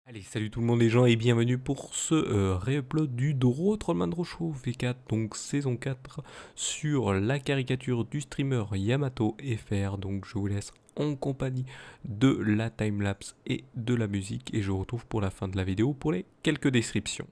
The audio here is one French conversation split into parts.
Allez, salut tout le monde les gens et bienvenue pour ce réupload du Draw Trollman Draw Show V4, donc saison 4 sur la caricature du streamer Yamato FR. Donc je vous laisse en compagnie de la timelapse et de la musique et je vous retrouve pour la fin de la vidéo pour les quelques descriptions.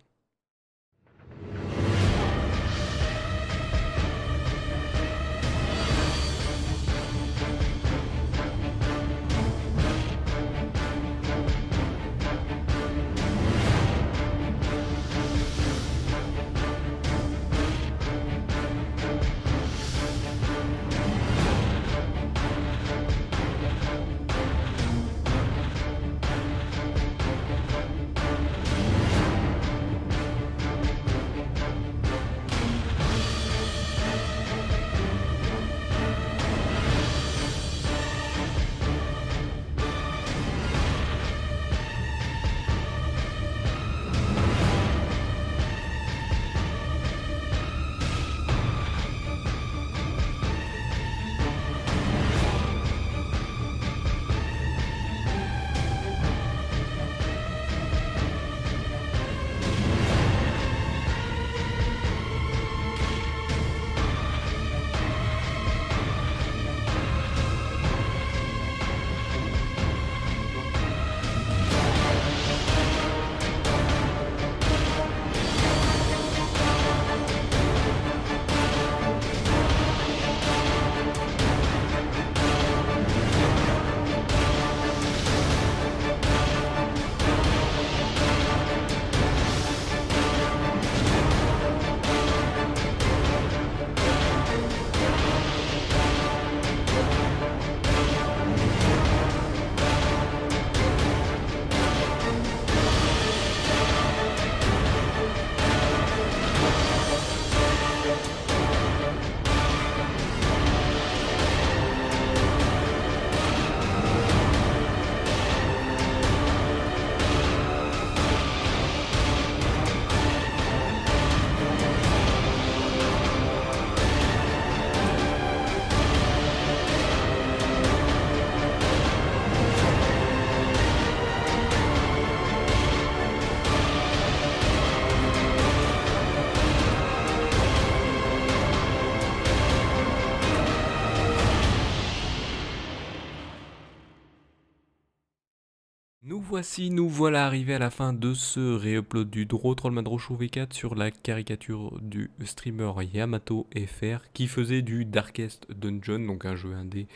Nous voilà arrivés à la fin de ce réupload du Draw Trollman Draw Show V4 sur la caricature du streamer Yamato FR qui faisait du Darkest Dungeon, donc un jeu indé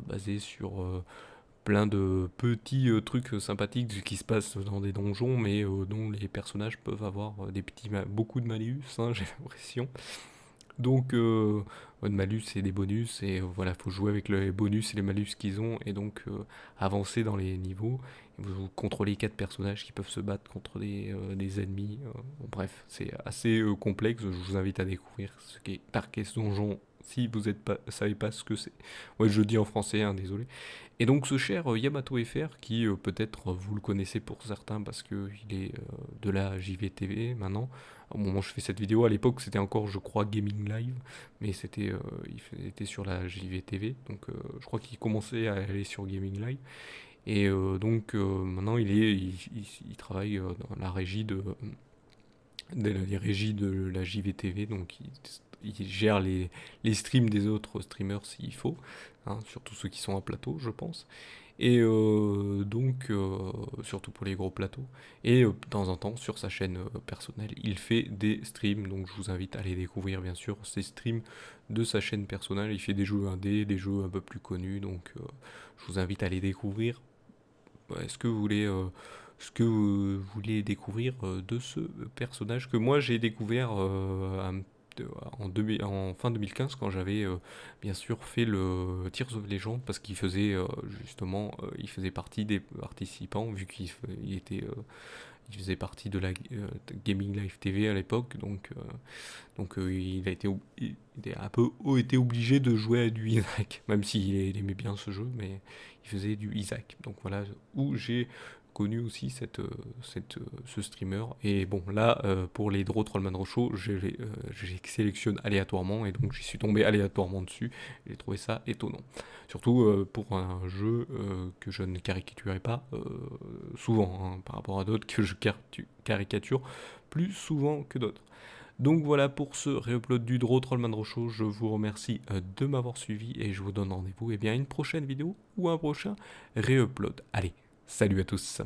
basé sur plein de petits trucs sympathiques qui se passent dans des donjons mais dont les personnages peuvent avoir beaucoup de malus, hein, j'ai l'impression. Donc, de malus et des bonus, et voilà, faut jouer avec les bonus et les malus qu'ils ont, et donc avancer dans les niveaux. Vous contrôlez 4 personnages qui peuvent se battre contre des ennemis. Bon, bref, c'est assez complexe. Je vous invite à découvrir ce qu'est Darkest Donjon si vous savez pas ce que c'est. Ouais, je le dis en français, hein, désolé. Et donc ce cher Yamato FR, qui peut-être vous le connaissez pour certains parce qu'il est de la JVTV maintenant. Au moment où je fais cette vidéo, à l'époque c'était encore je crois Gaming Live, mais il était sur la JVTV, donc je crois qu'il commençait à aller sur Gaming Live. Et donc maintenant il travaille dans la régie les régies de la JVTV, donc il gère les streams des autres streamers s'il faut, hein, surtout ceux qui sont à plateau, je pense. Et donc, surtout pour les gros plateaux. Et de temps en temps, sur sa chaîne personnelle, il fait des streams. Donc, je vous invite à aller découvrir, bien sûr, ces streams de sa chaîne personnelle. Il fait des jeux indés, des jeux un peu plus connus. Donc, je vous invite à les découvrir. Est-ce que vous voulez découvrir de ce personnage que moi j'ai découvert en fin 2015 quand j'avais bien sûr fait le Tears of Legend parce qu'il faisait justement il faisait partie des participants vu il faisait partie de la Gaming Live TV à l'époque, donc il a un peu été obligé de jouer à du Isaac, même s'il aimait bien ce jeu, mais il faisait du Isaac. Donc voilà où j'ai connu aussi ce streamer. Et bon, là, pour les draws Trollman Show, j'ai sélectionne aléatoirement et donc j'y suis tombé aléatoirement dessus. J'ai trouvé ça étonnant. Surtout pour un jeu que je ne caricaturerai pas souvent, hein, par rapport à d'autres que je caricature plus souvent que d'autres. Donc voilà pour ce réupload du Draw Trollman Show. Je vous remercie de m'avoir suivi et je vous donne rendez-vous à une prochaine vidéo ou un prochain réupload. Allez, salut à tous.